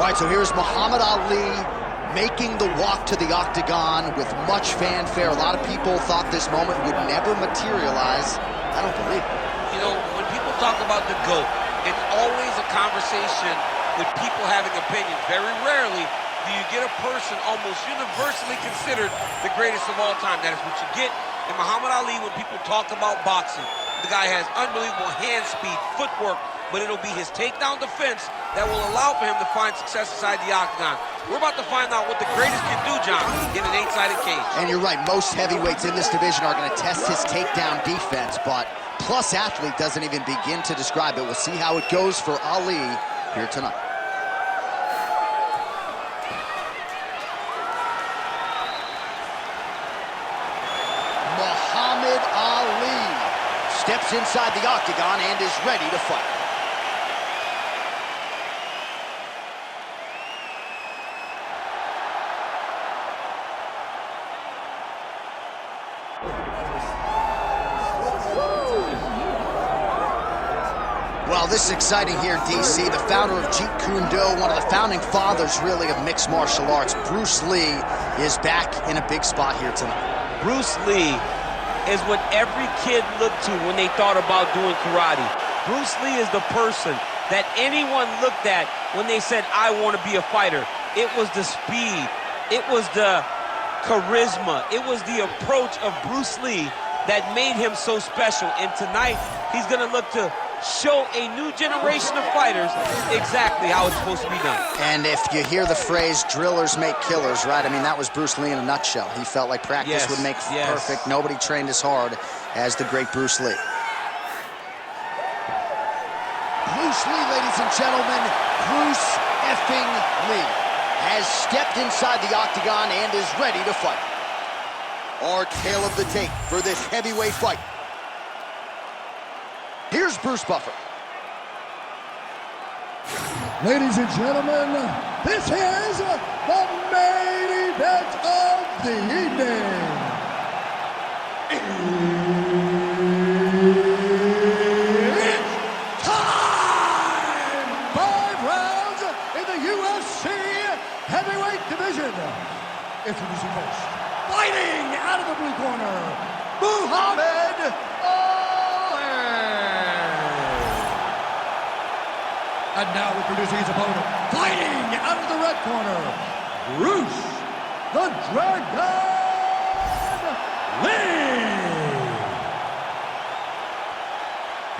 All right, so here's Muhammad Ali making the walk to the octagon with much fanfare. A lot of people thought this moment would never materialize. I don't believe it. You know, when people talk about the GOAT, it's always a conversation with people having opinions. Very rarely do you get a person almost universally considered the greatest of all time. That is what you get in Muhammad Ali when people talk about boxing. The guy has unbelievable hand speed, footwork, but it'll be his takedown defense that will allow for him to find success inside the octagon. We're about to find out what the greatest can do, John, in an 8-sided cage. And you're right, most heavyweights in this division are going to test his takedown defense, but Plus Athlete doesn't even begin to describe it. We'll see how it goes for Ali here tonight. Muhammad Ali steps inside the octagon and is ready to fight. Well, this is exciting here in DC. The founder of Jeet Kune Do, one of the founding fathers, really, of mixed martial arts, Bruce Lee, is back in a big spot here tonight. Bruce Lee is what every kid looked to when they thought about doing karate. Bruce Lee is the person that anyone looked at when they said, I want to be a fighter. It was the speed. It was the charisma. It was the approach of Bruce Lee that made him so special. And tonight, he's going to look to show a new generation of fighters exactly how it's supposed to be done. And if you hear the phrase, drillers make killers, right? I mean, that was Bruce Lee in a nutshell. He felt like practice would make perfect. Nobody trained as hard as the great Bruce Lee. Bruce Lee, ladies and gentlemen, Bruce effing Lee has stepped inside the octagon and is ready to fight. Our tale of the tape for this heavyweight fight. Here's Bruce Buffer. Ladies and gentlemen, this is the main event of the evening. It's time! 5 rounds in the UFC heavyweight division. Introducing first, fighting out of the blue corner, Muhammad Ali. And now introducing his opponent, fighting out of the red corner, Bruce the Dragon Lee.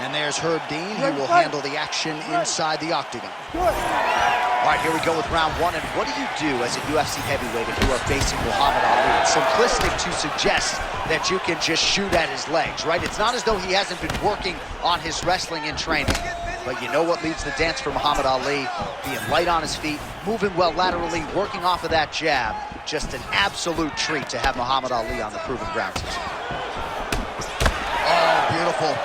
And there's Herb Dean, who will handle the action inside the octagon. All right, here we go with round 1. And what do you do as a UFC heavyweight if you are facing Muhammad Ali? It's simplistic to suggest that you can just shoot at his legs, right? It's not as though he hasn't been working on his wrestling and training. But you know what leads the dance for Muhammad Ali? Being light on his feet, moving well laterally, working off of that jab. Just an absolute treat to have Muhammad Ali on the proven ground. Oh, beautiful.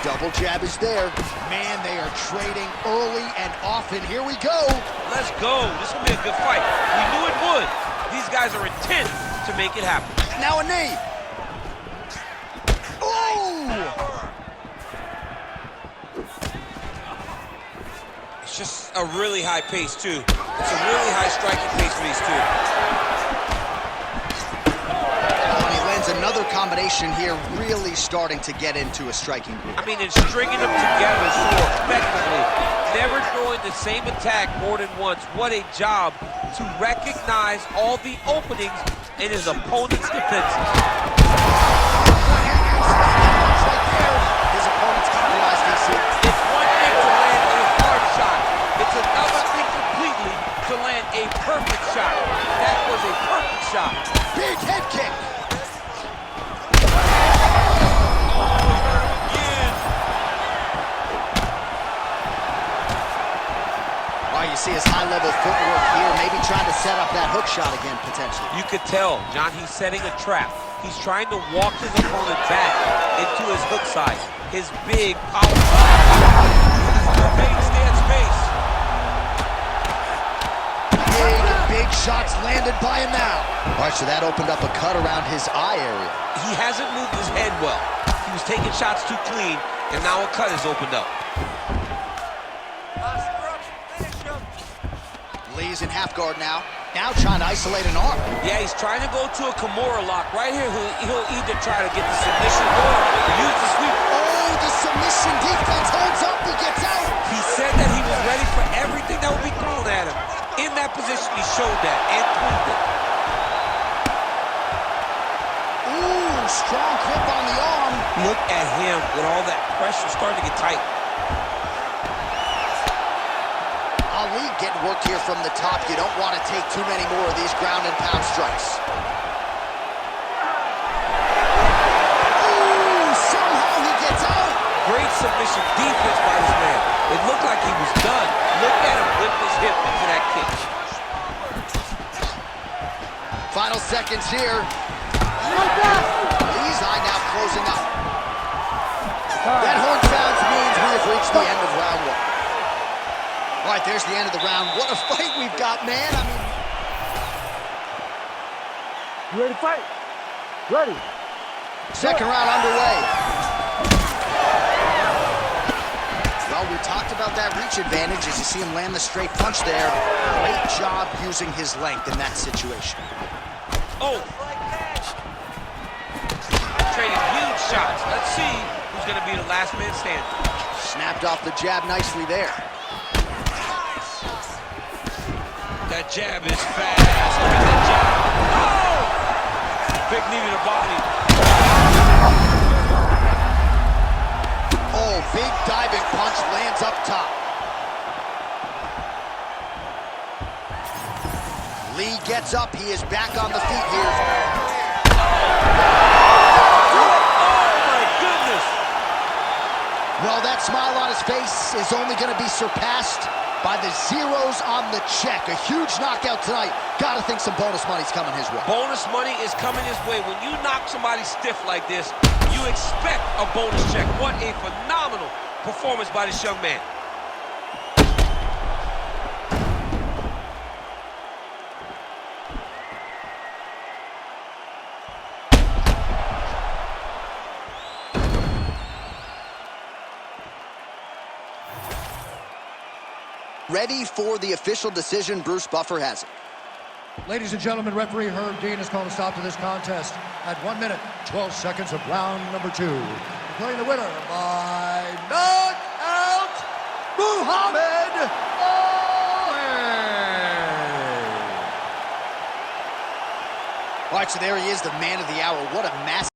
Double jab is there. Man, they are trading early and often. Here we go. Let's go. This will be a good fight. We knew it would. These guys are intent to make it happen. Now a knee. It's just a really high pace, too. It's a really high striking pace for these two. And he lands another combination here, really starting to get into a striking group. I mean, and stringing them together so effectively. Never throwing the same attack more than once. What a job to recognize all the openings in his opponent's defense. His opponent's compromised, DC. It's one thing to land a hard shot. It's another thing completely to land a perfect shot. That was a perfect shot. Big head kick. All right, you see his high-level footwork here, maybe trying to set up that hook shot again, potentially. You could tell, John, he's setting a trap. He's trying to walk his opponent back into his hook side. His big, powerful... Big stance face. Big shots landed by him now. All right, so that opened up a cut around his eye area. He hasn't moved his head well. He was taking shots too clean, and now a cut has opened up. Lee's in half guard now. Now trying to isolate an arm. Yeah, he's trying to go to a Kimura lock. Right here, he'll either try to get the submission or use the sweep. Oh, the submission defense holds up. He gets out. He said that he was ready for everything that would be thrown at him. In that position, he showed that and proved it. Ooh, strong grip on the arm. Look at him with all that pressure starting to get tight. Ali getting work here from the top. You don't want to take too many more of these ground and pound strikes. Ooh, somehow he gets out. Great submission defense by this man. It looked like he was done. Look at him lift his hip into that kick. Final seconds here. Lee's eye now closing up. That horn sounds means we have reached the end of round one. All right, there's the end of the round. What a fight we've got, man. I mean... You ready to fight? Ready. Second round underway. Well, we talked about that reach advantage as you see him land the straight punch there. Great job using his length in that situation. Oh! Trading huge shots. Let's see who's going to be the last man standing. Snapped off the jab nicely there. That jab is fast. Look at that jab. Oh! Big knee to the body. Oh, big diving punch lands up top. Lee gets up. He is back on the feet here. Oh, my goodness. Well, that smile on his face is only going to be surpassed by the zeros on the check. A huge knockout tonight. Gotta think some bonus money's coming his way. Bonus money is coming his way. When you knock somebody stiff like this, you expect a bonus check. What a phenomenal performance by this young man. Ready for the official decision. Bruce Buffer has it. Ladies and gentlemen, referee Herb Dean has called a stop to this contest at 1 minute, 12 seconds of round number 2. Declaring the winner by knockout, Muhammad Ali. All right, so there he is, the man of the hour. What a massive...